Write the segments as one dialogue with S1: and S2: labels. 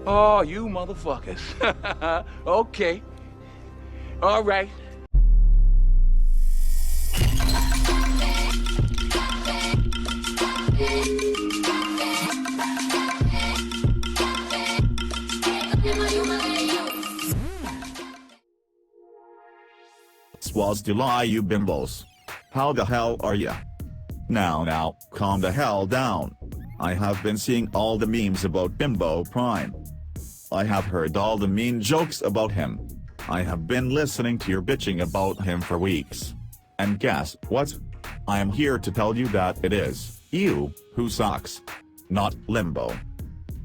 S1: Oh, you motherfuckers. Okay. All right.
S2: Was July, you bimbos. How the hell are ya? Now, calm the hell down. I have been seeing all the memes about Limbo Prime. I have heard all the mean jokes about him. I have been listening to your bitching about him for weeks. And guess what? I am here to tell you that it is you who sucks. Not Limbo.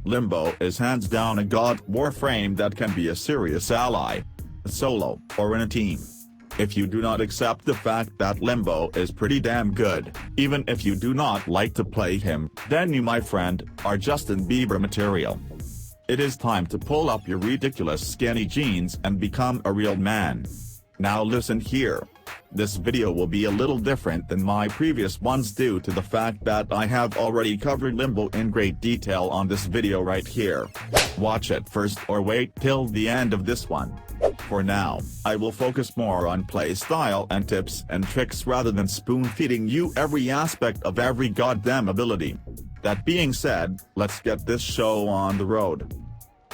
S2: Limbo is hands down a god warframe that can be a serious ally, solo, or in a team. If you do not accept the fact that Limbo is pretty damn good, even if you do not like to play him, then you, my friend, are Justin Bieber material. It is time to pull up your ridiculous skinny jeans and become a real man. Now listen here. This video will be a little different than my previous ones due to the fact that I have already covered Limbo in great detail on this video right here. Watch it first or wait till the end of this one. For now, I will focus more on play style and tips and tricks rather than spoon-feeding you every aspect of every goddamn ability. That being said, let's get this show on the road.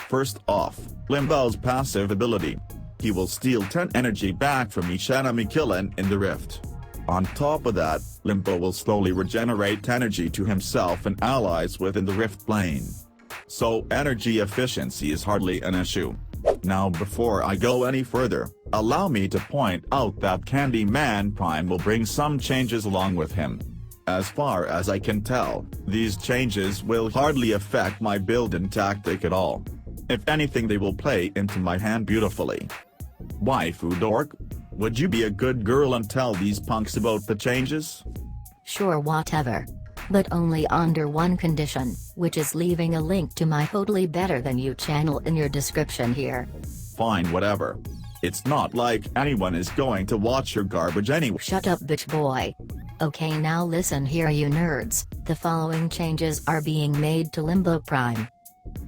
S2: First off, Limbo's passive ability. He will steal 10 energy back from each enemy killing in the rift. On top of that, Limbo will slowly regenerate energy to himself and allies within the rift plane. So energy efficiency is hardly an issue. Now before I go any further, allow me to point out that Candyman Prime will bring some changes along with him. As far as I can tell, these changes will hardly affect my build and tactic at all. If anything, they will play into my hand beautifully. Waifu dork? Would you be a good girl and tell these punks about the changes?
S3: Sure, whatever. But only under one condition, which is leaving a link to my totally better than you channel in your description here.
S2: Fine, whatever. It's not like anyone is going to watch your garbage anyway.
S3: Shut up, bitch boy. Okay, now listen here, you nerds. The following changes are being made to Limbo Prime.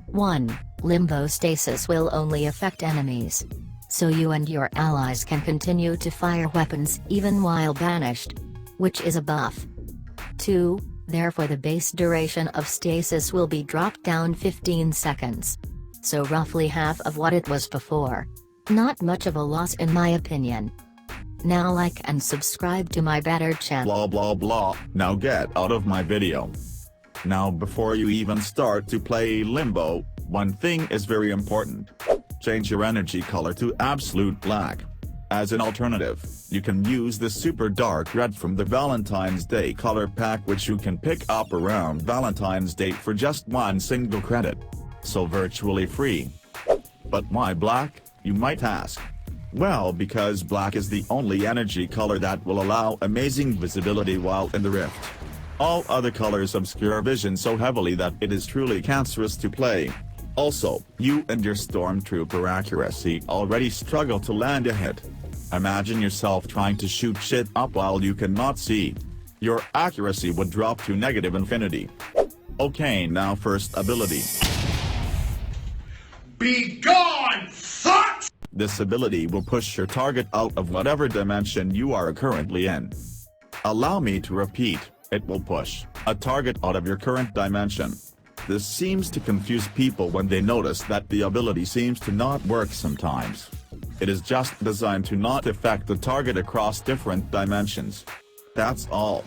S3: 1. Limbo stasis will only affect enemies. So you and your allies can continue to fire weapons even while banished. Which is a buff. 2. Therefore the base duration of stasis will be dropped down 15 seconds. So roughly half of what it was before. Not much of a loss in my opinion. Now like and subscribe to my better channel.
S2: Blah blah blah, now get out of my video. Now before you even start to play Limbo, one thing is very important. Change your energy color to absolute black. As an alternative, you can use the super dark red from the Valentine's Day color pack, which you can pick up around Valentine's Day for just one single credit. So virtually free. But why black, you might ask? Well, because black is the only energy color that will allow amazing visibility while in the rift. All other colors obscure vision so heavily that it is truly cancerous to play. Also, you and your stormtrooper accuracy already struggle to land a hit. Imagine yourself trying to shoot shit up while you cannot see. Your accuracy would drop to negative infinity. Okay, now first ability.
S1: Begone, fuck!
S2: This ability will push your target out of whatever dimension you are currently in. Allow me to repeat, it will push a target out of your current dimension. This seems to confuse people when they notice that the ability seems to not work sometimes. It is just designed to not affect the target across different dimensions. That's all.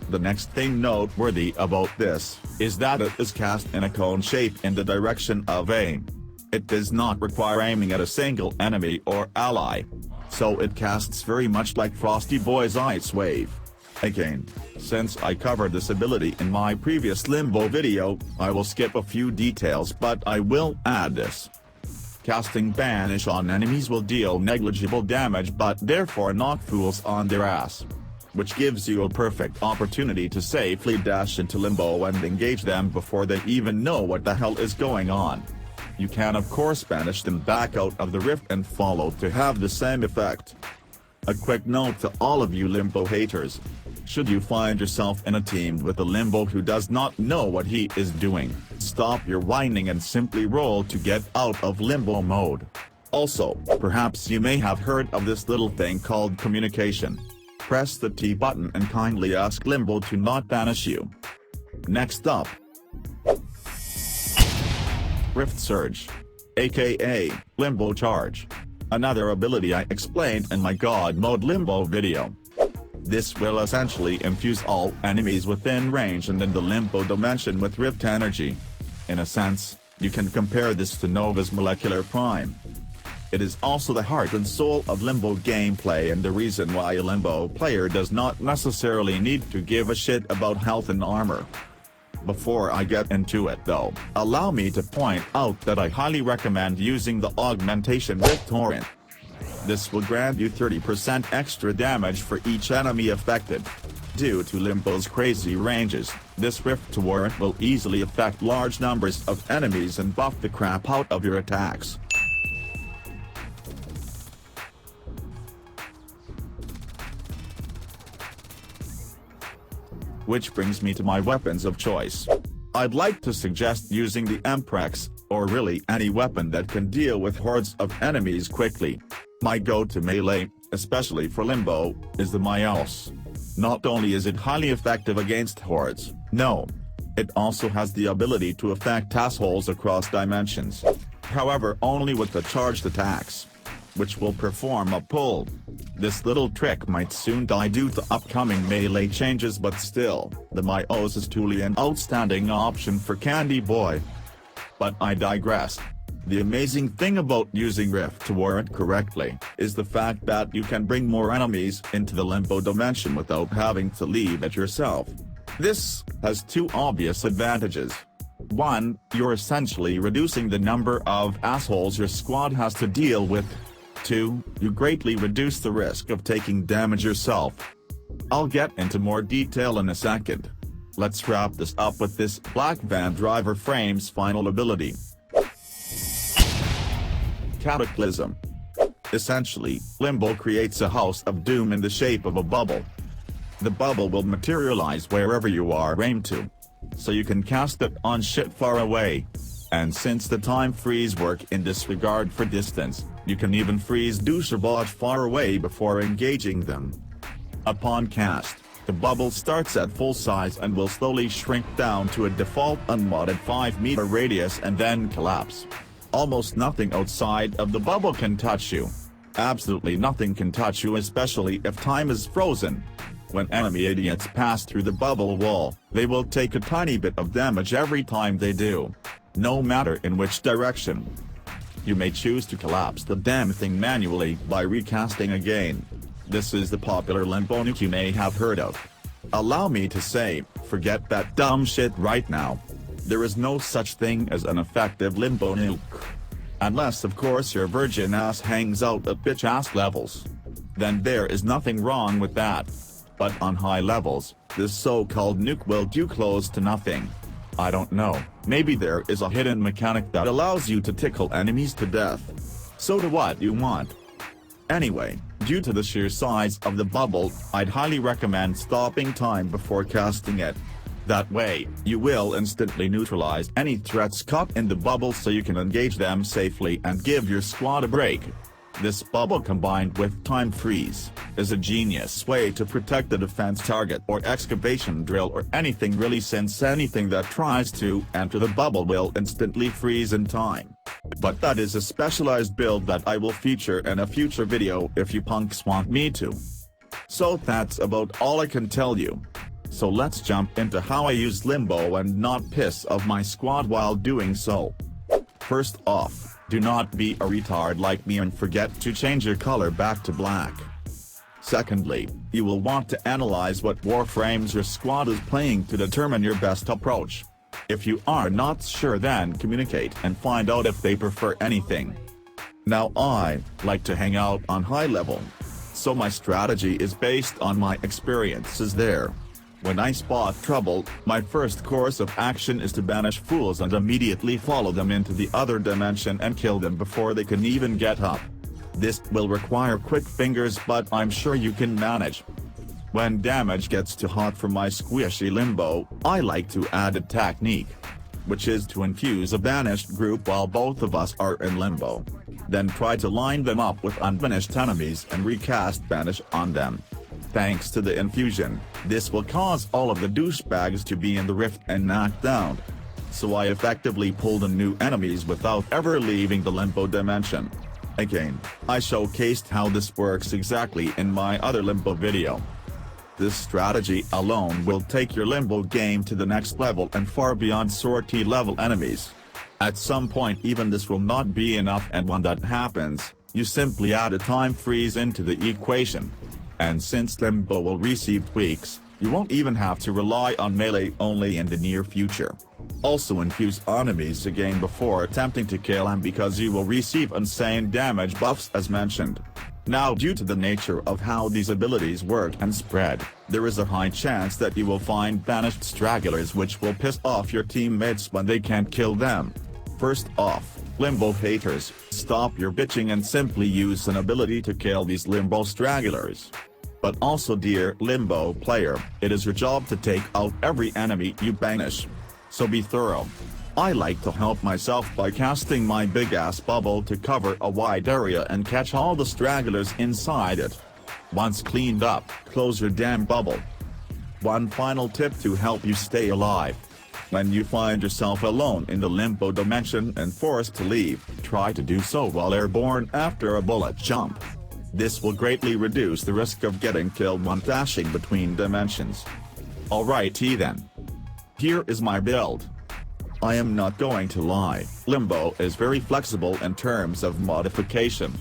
S2: The next thing noteworthy about this is that it is cast in a cone shape in the direction of aim. It does not require aiming at a single enemy or ally. So it casts very much like Frosty Boy's Ice Wave. Again, since I covered this ability in my previous Limbo video, I will skip a few details, but I will add this. Casting Banish on enemies will deal negligible damage but therefore knock fools on their ass. Which gives you a perfect opportunity to safely dash into Limbo and engage them before they even know what the hell is going on. You can of course banish them back out of the rift and follow to have the same effect. A quick note to all of you Limbo haters. Should you find yourself in a team with a Limbo who does not know what he is doing, stop your whining and simply roll to get out of Limbo mode. Also, perhaps you may have heard of this little thing called communication. Press the T button and kindly ask Limbo to not banish you. Next up, Rift Surge, aka Limbo Charge. Another ability I explained in my God Mode Limbo video. This will essentially infuse all enemies within range and in the Limbo dimension with Rift energy. In a sense, you can compare this to Nova's Molecular Prime. It is also the heart and soul of Limbo gameplay and the reason why a Limbo player does not necessarily need to give a shit about health and armor. Before I get into it though, allow me to point out that I highly recommend using the Augmentation Rift Torrent. This will grant you 30% extra damage for each enemy affected. Due to Limbo's crazy ranges, this Rift Torrent will easily affect large numbers of enemies and buff the crap out of your attacks. Which brings me to my weapons of choice. I'd like to suggest using the Emprex, or really any weapon that can deal with hordes of enemies quickly. My go-to melee, especially for Limbo, is the Myos. Not only is it highly effective against hordes, no, it also has the ability to affect assholes across dimensions. However, only with the charged attacks, which will perform a pull. This little trick might soon die due to upcoming melee changes, but still, the Myos is truly an outstanding option for Candy Boy. But I digress. The amazing thing about using Rift Torrent correctly is the fact that you can bring more enemies into the Limbo dimension without having to leave it yourself. This has two obvious advantages. 1, you're essentially reducing the number of assholes your squad has to deal with. 2, you greatly reduce the risk of taking damage yourself. I'll get into more detail in a second. Let's wrap this up with this Black Van Driver Frame's final ability. Cataclysm. Essentially, Limbo creates a house of doom in the shape of a bubble. The bubble will materialize wherever you are aimed to, so you can cast it on shit far away. And since the time freeze work in disregard for distance, you can even freeze douchebots far away before engaging them. Upon cast, the bubble starts at full size and will slowly shrink down to a default unmodded 5-meter radius and then collapse. Almost nothing outside of the bubble can touch you. Absolutely nothing can touch you, especially if time is frozen. When enemy idiots pass through the bubble wall, they will take a tiny bit of damage every time they do. No matter in which direction. You may choose to collapse the damn thing manually by recasting again. This is the popular Limbo nuke you may have heard of. Allow me to say, forget that dumb shit right now. There is no such thing as an effective Limbo nuke. Unless of course your virgin ass hangs out at bitch ass levels. Then there is nothing wrong with that. But on high levels, this so-called nuke will do close to nothing. I don't know, maybe there is a hidden mechanic that allows you to tickle enemies to death. So do what you want. Anyway, due to the sheer size of the bubble, I'd highly recommend stopping time before casting it. That way, you will instantly neutralize any threats caught in the bubble so you can engage them safely and give your squad a break. This bubble combined with time freeze is a genius way to protect the defense target or excavation drill or anything really, since anything that tries to enter the bubble will instantly freeze in time. But that is a specialized build that I will feature in a future video if you punks want me to. So that's about all I can tell you. So let's jump into how I use Limbo and not piss off my squad while doing so. First off, do not be a retard like me and forget to change your color back to black. Secondly, you will want to analyze what warframes your squad is playing to determine your best approach. If you are not sure, then communicate and find out if they prefer anything. Now I like to hang out on high level, so my strategy is based on my experiences there. When I spot trouble, my first course of action is to banish fools and immediately follow them into the other dimension and kill them before they can even get up. This will require quick fingers, but I'm sure you can manage. When damage gets too hot for my squishy Limbo, I like to add a technique, which is to infuse a banished group while both of us are in Limbo. Then try to line them up with unbanished enemies and recast banish on them. Thanks to the infusion, this will cause all of the douchebags to be in the rift and knocked down. So I effectively pulled in new enemies without ever leaving the Limbo dimension. Again, I showcased how this works exactly in my other Limbo video. This strategy alone will take your Limbo game to the next level and far beyond sortie level enemies. At some point even this will not be enough, and when that happens, you simply add a time freeze into the equation. And since Limbo will receive tweaks, you won't even have to rely on melee only in the near future. Also infuse enemies again before attempting to kill them, because you will receive insane damage buffs as mentioned. Now, due to the nature of how these abilities work and spread, there is a high chance that you will find banished stragglers which will piss off your teammates when they can't kill them. First off, Limbo haters, stop your bitching and simply use an ability to kill these Limbo stragglers. But also, dear Limbo player, it is your job to take out every enemy you banish. So be thorough. I like to help myself by casting my big ass bubble to cover a wide area and catch all the stragglers inside it. Once cleaned up, close your damn bubble. One final tip to help you stay alive. When you find yourself alone in the Limbo dimension and forced to leave, try to do so while airborne after a bullet jump. This will greatly reduce the risk of getting killed when dashing between dimensions. Alrighty then. Here is my build. I am not going to lie, Limbo is very flexible in terms of modification.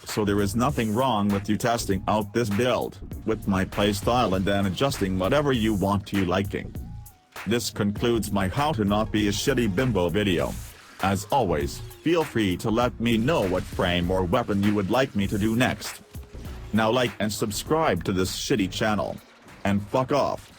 S2: So there is nothing wrong with you testing out this build, with my playstyle, and then adjusting whatever you want to your liking. This concludes my how to not be a shitty bimbo video. As always, feel free to let me know what frame or weapon you would like me to do next. Now like and subscribe to this shitty channel. And fuck off.